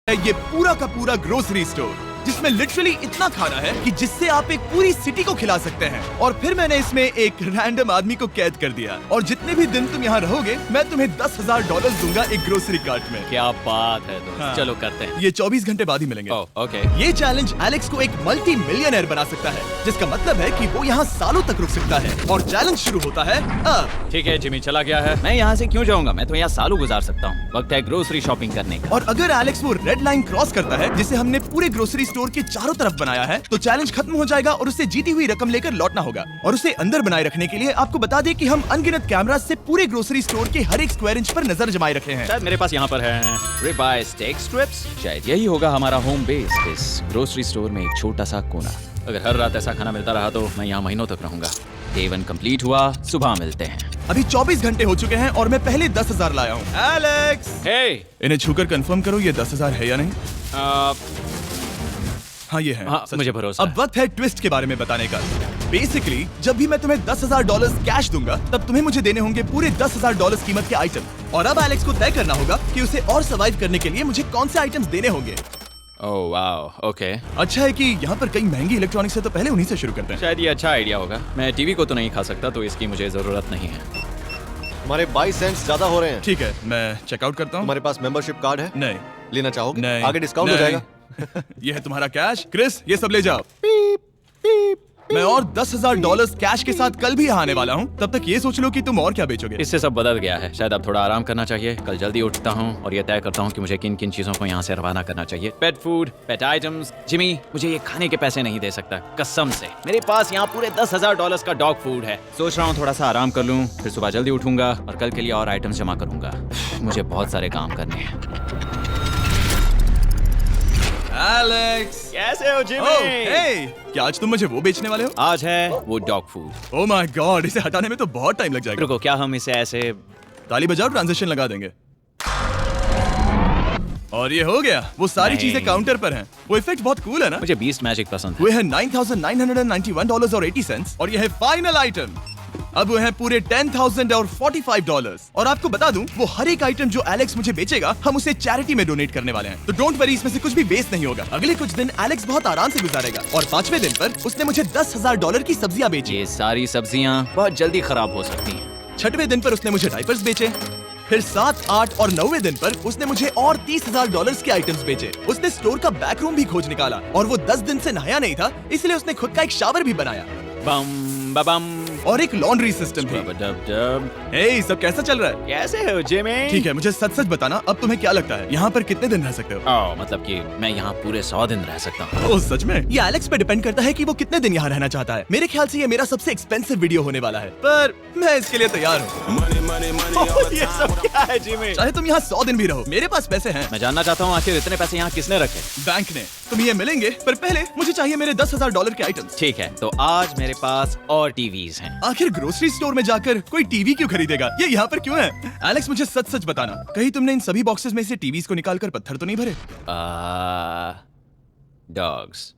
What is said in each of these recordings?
ये पूरा का पूरा ग्रोसरी स्टोर जिसमें लिटरली इतना खाना है कि जिससे आप एक पूरी सिटी को खिला सकते हैं। और फिर मैंने इसमें एक रैंडम आदमी को कैद कर दिया और जितने भी दिन तुम यहाँ रहोगे मैं तुम्हें $10,000 दूंगा एक ग्रोसरी कार्ट में। क्या बात है दोस्त। हाँ। चलो करते हैं। ये 24 घंटे बाद ही मिलेंगे। ओके। ये चैलेंज एलेक्स को एक मल्टी मिलियनर बना सकता है, जिसका मतलब है कि वो यहाँ सालों तक रुक सकता है। और चैलेंज शुरू होता है अब। ठीक है, जिमी चला गया है। मैं यहाँ से क्यों जाऊँगा? मैं तो यहाँ सालों गुजार सकता हूँ। वक्त है ग्रोसरी शॉपिंग करने का। और अगर एलेक्स वो रेड लाइन क्रॉस करता है जिसे हमने पूरे ग्रोसरी स्टोर के चारों तरफ बनाया है, तो चैलेंज खत्म हो जाएगा और उसे जीती हुई रकम लेकर लौटना होगा। और उसे अंदर बनाए रखने के लिए आपको बता दें कि हम अनगिनत कैमरा से पूरे ग्रोसरी स्टोर के हर एक स्क्वायर इंच पर नजर जमाए रखे हैं। शायद मेरे पास यहाँ पर है रिबाई स्टेक स्ट्रिप्स। शायद यही होगा हमारा होम बेस, इस ग्रोसरी स्टोर में एक छोटा सा कोना। अगर हर रात ऐसा खाना मिलता रहा तो मैं यहाँ महीनों तक रहूंगा। डे 1 कंप्लीट हुआ, सुबह मिलते हैं। अभी 24 घंटे हो चुके हैं और मैं पहले 10,000 लाया हूँ। एलेक्स, हे, इन्हें छूकर कंफर्म करो ये 10,000 है या नहीं। हाँ ये है। हाँ, सच। मुझे भरोसा अब है। वक्त है ट्विस्ट के बारे में बताने का। बेसिकली जब भी मैं तुम्हें $10,000 कैश दूंगा तब तुम्हें मुझे देने होंगे पूरे $10,000 कीमत के आइटम। और अब एलेक्स को तय करना होगा कि उसे और सर्वाइव करने के लिए मुझे कौन से आइटम्स देने होंगे। Oh wow, okay. अच्छा है कि यहाँ पर कई महंगी इलेक्ट्रॉनिक्स है, तो पहले उन्हीं से शुरू करते हैं। शायद ये अच्छा आइडिया होगा। मैं टीवी को तो नहीं खा सकता, तो इसकी मुझे जरूरत नहीं है। हमारे 22 सेंट्स ज्यादा हो रहे हैं। ठीक है, मैं चेकआउट करता हूँ। तुम्हारे पास मेंबरशिप कार्ड है? नहीं लेना चाहोगे? नहीं, आगे डिस्काउंट हो नहीं। जाएगा। ये है तुम्हारा कैश। क्रिस, ये सब ले जाओ। मैं और $10,000 कैश के साथ कल भी यहाँ आने वाला हूँ। तब तक ये सोच लो कि तुम और क्या बेचोगे। इससे सब बदल गया है। शायद अब थोड़ा आराम करना चाहिए। कल जल्दी उठता हूँ और ये तय करता हूँ कि मुझे किन किन चीजों को यहाँ से रवाना करना चाहिए। पेट फूड, पेट आइटम्स। जिमी मुझे ये खाने के पैसे नहीं दे सकता, कसम से। मेरे पास यहाँ पूरे $10,000 का डॉग फूड है। सोच रहा हूँ थोड़ा सा आराम कर लूँ, फिर सुबह जल्दी उठूंगा और कल के लिए और आइटम्स जमा करूंगा। मुझे बहुत सारे काम करने हैं। एलेक्स, कैसे हो जिमी? ओह, हे, क्या आज तुम मुझे वो बेचने वाले हो? आज है वो dog food. Oh my God, इसे हटाने में तो बहुत टाइम लग जाएगा। रुको, क्या हम इसे ऐसे? ताली बजाओ, ट्रांजिशन लगा देंगे। और ये हो गया। वो सारी नहीं। चीजें काउंटर पर हैं। वो इफेक्ट बहुत कूल है ना। मुझे बीस्ट मैजिक पसंद है। वो है $9,991.80 और ये है फाइनल आइटम। अब वो है पूरे $10,045 और आपको बता दूं, वो हर एक आइटम जो एलेक्स मुझे बेचेगा हम उसे चैरिटी में डोनेट करने वाले हैं। तो डोंट वरी, इसमें से कुछ भी वेस्ट नहीं होगा। अगले कुछ दिन एलेक्स बहुत आराम से गुजारेगा और 5वें दिन पर उसने मुझे $10,000 की सब्जियां बेची। ये सारी सब्जियां बहुत जल्दी खराब हो सकती हैं। 6वें दिन पर उसने मुझे डायपर्स बेचे। फिर 7, 8 और 9वें दिन पर उसने मुझे और $30,000 के आइटम्स बेचे। उसने स्टोर का बैक रूम भी खोज निकाला और वो 10 दिन से नहाया नहीं था, इसलिए उसने खुद का एक शावर भी बनाया बम बम और एक लॉन्ड्री सिस्टम भी। हे, सब कैसा चल रहा है? कैसे हो जिमी? ठीक है, मुझे सच सच बताना, अब तुम्हें क्या लगता है यहाँ पर कितने दिन रह सकते हो? ओह, मतलब कि मैं यहाँ पूरे 100 दिन रह सकता हूँ। ओह सच में? ये एलेक्स पे डिपेंड करता है कि वो कितने दिन यहाँ रहना चाहता है। मेरे ख्याल से ये मेरा सबसे एक्सपेंसिव वीडियो होने वाला है, पर मैं इसके लिए तैयार हूँ। ये सब क्या है जिमी? चाहे तुम यहाँ 100 दिन भी रहो, मेरे पास पैसे हैं। मैं जानना चाहता हूँ आखिर इतने पैसे यहाँ किसने रखे? बैंक ने। तुम ये मिलेंगे, पर पहले मुझे चाहिए मेरे $10,000 के आइटम्स। ठीक है, तो आज मेरे पास और टीवीज हैं। आखिर ग्रोसरी स्टोर में जाकर कोई टीवी क्यों खरीदेगा? ये यहाँ पर क्यों है? एलेक्स, मुझे सच सच बताना, कहीं तुमने इन सभी बॉक्सेस में से टीवीज को निकालकर पत्थर तो नहीं भरे? डॉग्स।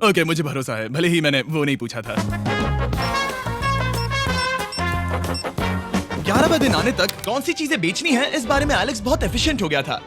ओके, मुझे भरोसा है, भले ही मैंने वो नहीं पूछा था। 11वें दिन आने तक कौन सी चीजें बेचनी है, इस बारे में एलेक्स बहुत एफिशिएंट हो गया था।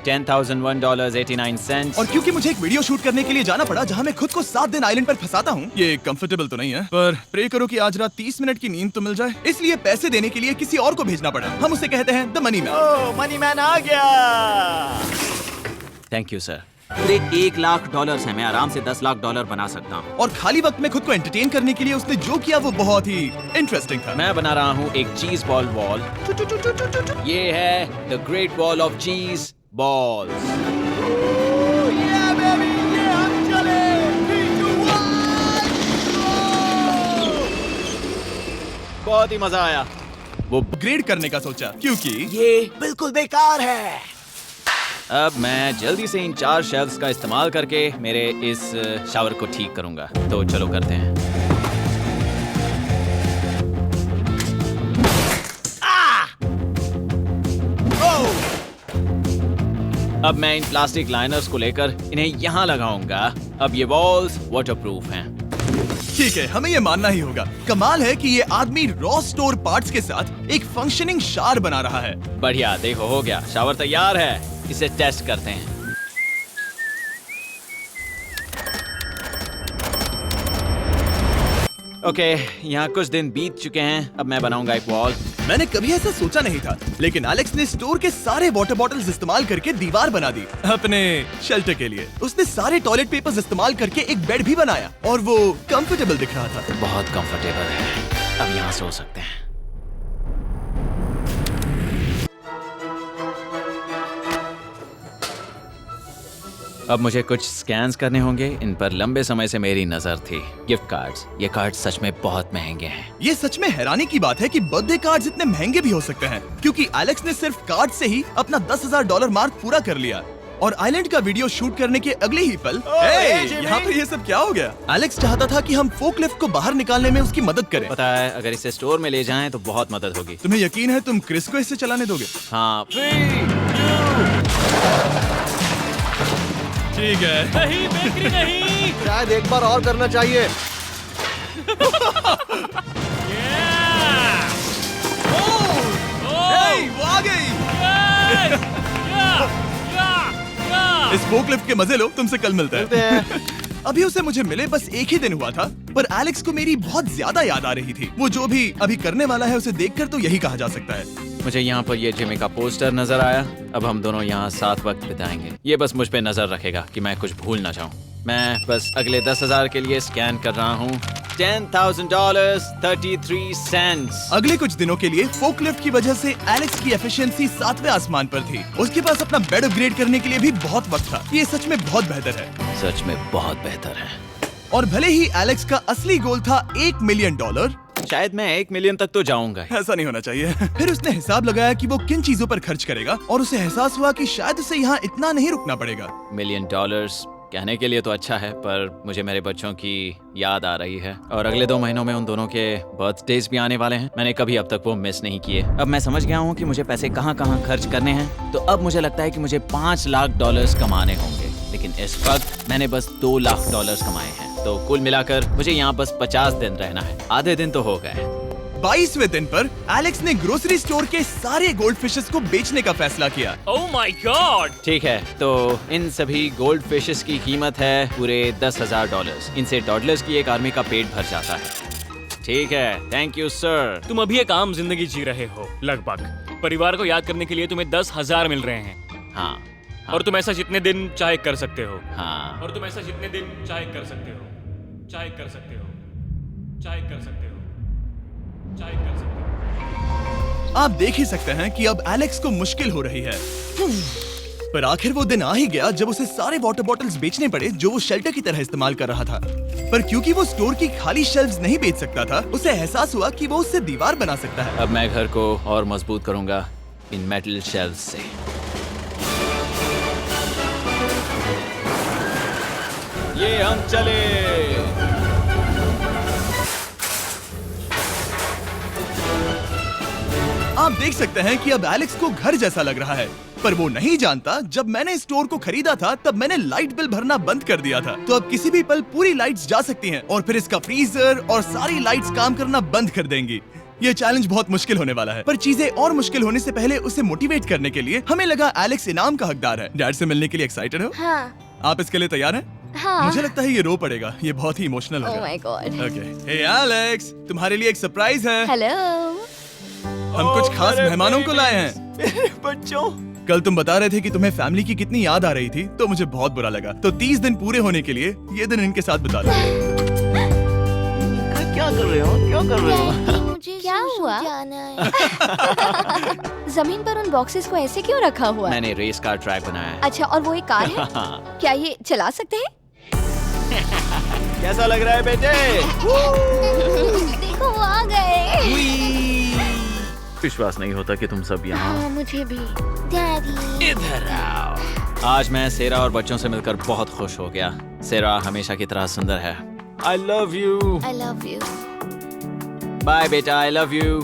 $10,001.89। और क्योंकि मुझे एक वीडियो शूट करने के लिए जाना पड़ा जहां मैं खुद को 7 दिन आइलैंड पर फंसाता हूं, ये कंफर्टेबल तो नहीं है, पर प्रे करो कि आज रात 30 मिनट की नींद तो मिल जाए। इसलिए पैसे देने के लिए किसी और को भेजना पड़ा। हम उसे कहते हैं the money man. Oh, money man आ गया। Thank you sir. पूरे $1,00,000 है। मैं आराम से $10,00,000 बना सकता हूँ। और खाली वक्त में खुद को एंटरटेन करने के लिए उसने जो किया वो बहुत ही इंटरेस्टिंग था। मैं बना रहा हूँ एक चीज बॉल वॉल। ये है द ग्रेट वॉल ऑफ चीज बॉल्स। बहुत ही मजा आया। वो अपग्रेड करने का सोचा क्योंकि ये बिल्कुल बेकार है। अब मैं जल्दी से इन 4 शेल्फ्स का इस्तेमाल करके मेरे इस शावर को ठीक करूंगा। तो चलो करते हैं। अब मैं इन प्लास्टिक लाइनर्स को लेकर इन्हें यहाँ लगाऊंगा। अब ये वॉल्स वाटरप्रूफ हैं। ठीक है, हमें ये मानना ही होगा। कमाल है कि ये आदमी रॉ स्टोर पार्ट्स के साथ एक फंक्शनिंग शावर बना रहा है। बढ़िया, देखो हो गया, शावर तैयार है। इसे टेस्ट करते हैं। ओके, यहाँ कुछ दिन बीत चुके हैं। अब मैं बनाऊंगा एक वॉल। मैंने कभी ऐसा सोचा नहीं था, लेकिन एलेक्स ने स्टोर के सारे वाटर बॉटल्स इस्तेमाल करके दीवार बना दी अपने शेल्टर के लिए। उसने सारे टॉयलेट पेपर्स इस्तेमाल करके एक बेड भी बनाया और वो कंफर्टेबल दिख रहा था। बहुत कंफर्टेबल है। अब यहाँ सो सकते हैं। अब मुझे कुछ स्कैन्स करने होंगे। इन पर लंबे समय से मेरी नजर थी। Gift cards. ये कार्ड सच में बहुत महंगे हैं। ये सच में हैरानी की बात है कि बर्थडे कार्ड्स इतने महंगे भी हो सकते हैं, क्योंकि एलेक्स ने सिर्फ कार्ड से ही अपना $10,000 मार्क पूरा कर लिया। और आइलैंड का वीडियो शूट करने के अगले ही पल यहाँ पर ये सब क्या हो गया? एलेक्स चाहता था कि हम फोकलिफ्ट को बाहर निकालने में उसकी मदद करें। पता है, अगर इसे स्टोर में ले जाएं तो बहुत मदद होगी। तुम्हें यकीन है तुम क्रिस को इससे चलाने दोगे? हाँ। ठीक है। नहीं बेकरी नहीं। शायद एक बार और करना चाहिए। वो आ गई। इस फोकलिफ्ट के मजे लो, तुमसे कल मिलते हैं। अभी उसे मुझे मिले बस एक ही दिन हुआ था, पर एलेक्स को मेरी बहुत ज्यादा याद आ रही थी। वो जो भी अभी करने वाला है उसे देखकर तो यही कहा जा सकता है। मुझे यहाँ पर ये जिमी का पोस्टर नजर आया। अब हम दोनों यहाँ साथ वक्त बिताएंगे। ये बस मुझ पे नजर रखेगा कि मैं कुछ भूल ना जाऊँ। मैं बस अगले 10,000 के लिए स्कैन कर रहा हूँ। $10,000 33 सेंट्स। अगले कुछ दिनों के लिए फोकलिफ्ट की वजह से एलेक्स की एफिशिएंसी 7वें आसमान पर थी। उसके पास अपना बेड अपग्रेड करने के लिए भी बहुत वक्त था। ये सच में बहुत बेहतर है। सच में बहुत बेहतर है। और भले ही एलेक्स का असली गोल था $1 मिलियन, शायद मैं 1 मिलियन तक तो जाऊंगा। ऐसा नहीं होना चाहिए। फिर उसने हिसाब लगाया कि वो किन चीजों पर खर्च करेगा और उसे एहसास हुआ कि शायद उसे यहाँ इतना नहीं रुकना पड़ेगा। $1 मिलियन कहने के लिए तो अच्छा है, पर मुझे मेरे बच्चों की याद आ रही है और अगले 2 महीनों में उन दोनों के बर्थडेज भी आने वाले हैं। मैंने कभी अब तक वो मिस नहीं किए। अब मैं समझ गया हूँ कि मुझे पैसे कहाँ कहाँ खर्च करने हैं। तो अब मुझे लगता है कि मुझे $5 लाख कमाने होंगे, लेकिन इस वक्त मैंने बस $2 लाख कमाए हैं। तो कुल मिलाकर मुझे यहाँ बस 50 दिन रहना है। आधे दिन तो हो गए। 22वें दिन पर एलेक्स ने ग्रोसरी स्टोर के सारे गोल्ड फिशेस को बेचने का फैसला किया। Oh my God. ठीक है, तो इन सभी गोल्ड फिशेस की कीमत है पूरे $10,000। इनसे टॉडलर्स की एक आर्मी का पेट भर जाता है। ठीक है, थैंक यू सर। तुम अभी एक आम जिंदगी जी रहे हो लगभग। परिवार को याद करने के लिए तुम्हें 10,000 मिल रहे हैं। हाँ, और तुम ऐसा जितने दिन चाहे कर सकते हो। हाँ। और तुम ऐसा जितने दिन चाहे कर सकते हो। चाहे कर सकते हो। चाहे कर सकते हो। चाहे कर सकते हो। आप देख ही सकते हैं कि अब एलेक्स को मुश्किल हो रही है। पर आखिर वो दिन आ ही गया जब उसे सारे वाटर बॉटल्स बेचने पड़े जो वो शेल्टर की तरह इस्तेमाल कर रहा था। पर क्योंकि वो स्टोर की खाली शेल्व्स नहीं बेच सकता था, उसे एहसास हुआ कि वो उससे दीवार बना सकता है। अब मैं घर को और मजबूत करूंगा इन मेटल शेल्व्स से। ये हम चले। आप देख सकते हैं कि अब एलेक्स को घर जैसा लग रहा है, पर वो नहीं जानता जब मैंने स्टोर को खरीदा था तब मैंने लाइट बिल भरना बंद कर दिया था। तो अब किसी भी पल पूरी लाइट्स जा सकती हैं और फिर इसका फ्रीजर और सारी लाइट्स काम करना बंद कर देंगी। ये चैलेंज बहुत मुश्किल होने वाला है, पर चीजें और मुश्किल होने से पहले उसे मोटिवेट करने के लिए हमें लगा एलेक्स इनाम का हकदार है। डैड से मिलने के लिए एक्साइटेड हो? हाँ। आप इसके लिए तैयार हैं? हाँ। मुझे लगता है ये रो पड़ेगा। ये बहुत ही इमोशनल Oh होगा। my God. Okay, hey Alex, तुम्हारे लिए एक सरप्राइज है। हेलो। हम कुछ खास मेहमानों को लाए हैं। बच्चों, कल तुम बता रहे थे कि तुम्हें फैमिली की कितनी याद आ रही थी, तो मुझे बहुत बुरा लगा। तो 30 दिन पूरे होने के लिए ये दिन इनके साथ बिता लो। क्या कर रहे हो? क्या कर रहे हो? मुझे क्या हुआ? जमीन पर उन बॉक्सेस को ऐसे क्यों रखा हुआ है? मैंने रेस कार ट्रैक बनाया है। अच्छा, और वो एक कार है? क्या ये चला सकते हैं? कैसा लग रहा है बेटे? देखो वो आ गए। विश्वास नहीं होता कि तुम सब यहाँ। हाँ, मुझे भी। डैडी। इधर आओ। आज मैं सेरा और बच्चों से मिलकर बहुत खुश हो गया। सेरा हमेशा की तरह सुंदर है। I love you. I love you. Bye बेटा, I love you.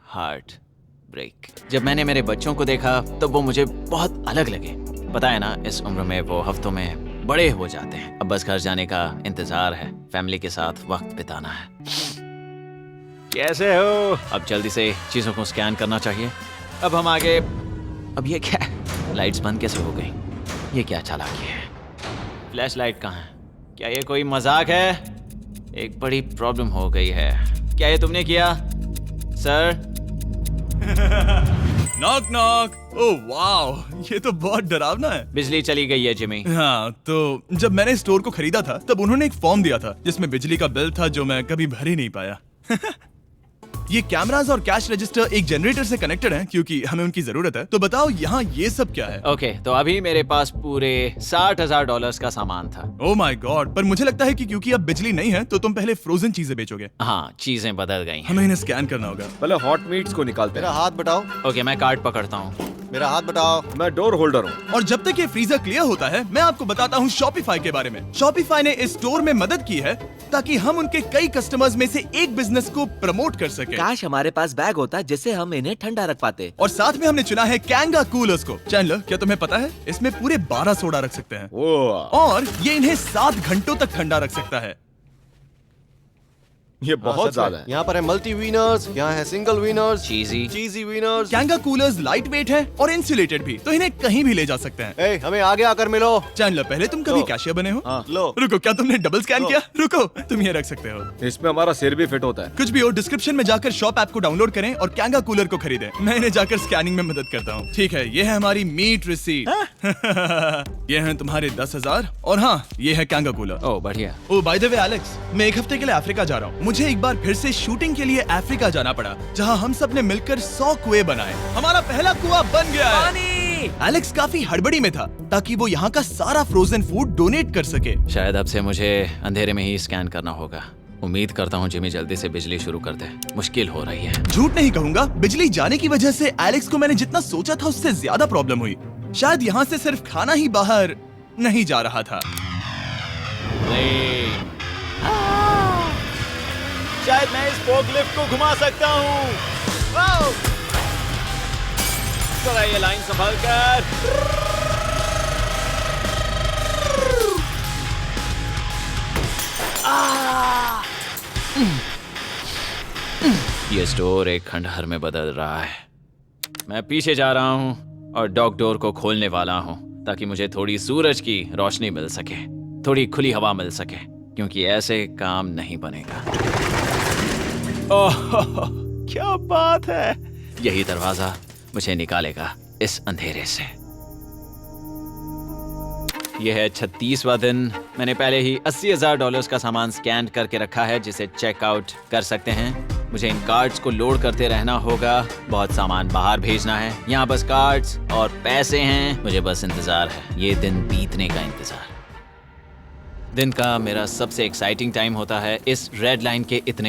Heart break. जब मैंने मेरे बच्चों को देखा तब वो मुझे बहुत अलग लगे। पता है ना, इस उम्र में वो हफ्तों में बड़े हो जाते हैं। अब बस घर जाने का इंतजार है, फैमिली के साथ वक्त बिताना है। कैसे हो? अब जल्दी से चीजों को स्कैन करना चाहिए। अब हम आगे अब ये क्या है? लाइट्स बंद कैसे हो गई? ये क्या चालाकी है? फ्लैश लाइट कहाँ है? क्या ये कोई मजाक है? एक बड़ी प्रॉब्लम हो गई है। क्या ये तुमने किया sir? Knock knock. Oh wow, ये तो बहुत डरावना है। बिजली चली गई है जिमी। हाँ, तो जब मैंने स्टोर को खरीदा था तब उन्होंने एक फॉर्म दिया था जिसमें बिजली का बिल था जो मैं कभी भर ही नहीं पाया। ये कैमरास और कैश रजिस्टर एक जनरेटर से कनेक्टेड हैं क्योंकि हमें उनकी जरूरत है। तो बताओ यहाँ ये सब क्या है? ओके, तो अभी मेरे पास पूरे $60,000 का सामान था। ओह माय गॉड, पर मुझे लगता है कि क्योंकि अब बिजली नहीं है तो तुम पहले फ्रोजन चीजें बेचोगे। हाँ, चीजें बदल गई हैं। हमें इन्हें स्कैन करना होगा। पहले हॉट मीट्स को निकालते मेरा हैं। हाथ बटाओ। ओके, मैं कार्ड पकड़ता हूँ। मेरा हाथ बटाओ। मैं डोर होल्डर हूँ। और जब तक ये फ्रीजर क्लियर होता है मैं आपको बताता हूँ शॉपिफाई के बारे में। शॉपिफाई ने इस स्टोर में मदद की है ताकि हम उनके कई कस्टमर्स में से एक बिजनेस को प्रमोट कर सके। काश हमारे पास बैग होता जिससे हम इन्हें ठंडा रख पाते। और साथ में हमने चुना है कैंगा कूलर्स को। चैनलर, क्या तुम्हें पता है इसमें पूरे 12 सोडा रख सकते हैं ओह, और ये इन्हें 7 घंटों तक ठंडा रख सकता है। ये बहुत ज्यादा है। यहाँ पर है मल्टी विनर्स, यहाँ है single winners, cheesy. Cheesy winners. Kanga coolers lightweight है और इंसुलेटेड भी, तो इन्हें कहीं भी ले जा सकते हैं। ए, हमें आगे आकर मिलो। चैनलर, पहले तुम कभी लो। कैशियर बने हो? हाँ। लो। रुको, क्या तुमने डबल स्कैन लो। किया? रुको, तुम ये रख सकते हो। इसमें हमारा सिर भी फिट होता है। कुछ भी हो, डिस्क्रिप्शन में जाकर शॉप ऐप को डाउनलोड करें और कैंगा कूलर को खरीदें। मैं इन्हें जाकर स्कैनिंग में मदद करता हूँ। ठीक है, ये है हमारी मीट रिसीट। ये हैं तुम्हारे 10,000 और हाँ, ये है कैंगा कूलर। ओह बढ़िया। ओ बाय द वे एलेक्स, मैं एक हफ्ते के लिए अफ्रीका जा रहा हूँ। मुझे एक बार फिर से शूटिंग के लिए अफ्रीका जाना पड़ा, जहाँ हम सब ने मिलकर 100 कुएं बनाए। हमारा पहला कुआं बन गया है। एलेक्स काफी हड़बड़ी में था ताकि वो यहाँ का सारा फ्रोजन फूड डोनेट कर सके। शायद अब से मुझे अंधेरे में ही स्कैन करना होगा। उम्मीद करता हूँ जिमी जल्दी से बिजली शुरू कर दे। मुश्किल हो रही है। झूठ नहीं कहूंगा, बिजली जाने की वजह से एलेक्स को मैंने जितना सोचा था उससे ज्यादा प्रॉब्लम हुई। शायद यहाँ से सिर्फ खाना ही बाहर नहीं जा रहा था। शायद मैं इस फोकलिफ्ट को घुमा सकता हूँ। जरा ये लाइन संभाल कर। ये स्टोर एक खंडहर में बदल रहा है। मैं पीछे जा रहा हूँ और डॉग डोर को खोलने वाला हूँ ताकि मुझे थोड़ी सूरज की रोशनी मिल सके, थोड़ी खुली हवा मिल सके, क्योंकि ऐसे काम नहीं बनेगा। ओह, क्या बात है! यही दरवाजा मुझे निकालेगा इस अंधेरे से। यह है 36वां दिन। मैंने पहले ही $80,000 का सामान स्कैन करके रखा है जिसे चेकआउट कर सकते हैं। मुझे इन कार्ड्स को लोड करते रहना होगा। बहुत सामान बाहर भेजना है। यहाँ बस कार्ड्स और पैसे हैं। मुझे बस इंतजार है, ये दिन बीतने का इंतजार। दिन का मेरा सबसे एक्साइटिंग टाइम होता है इस रेड लाइन के इतने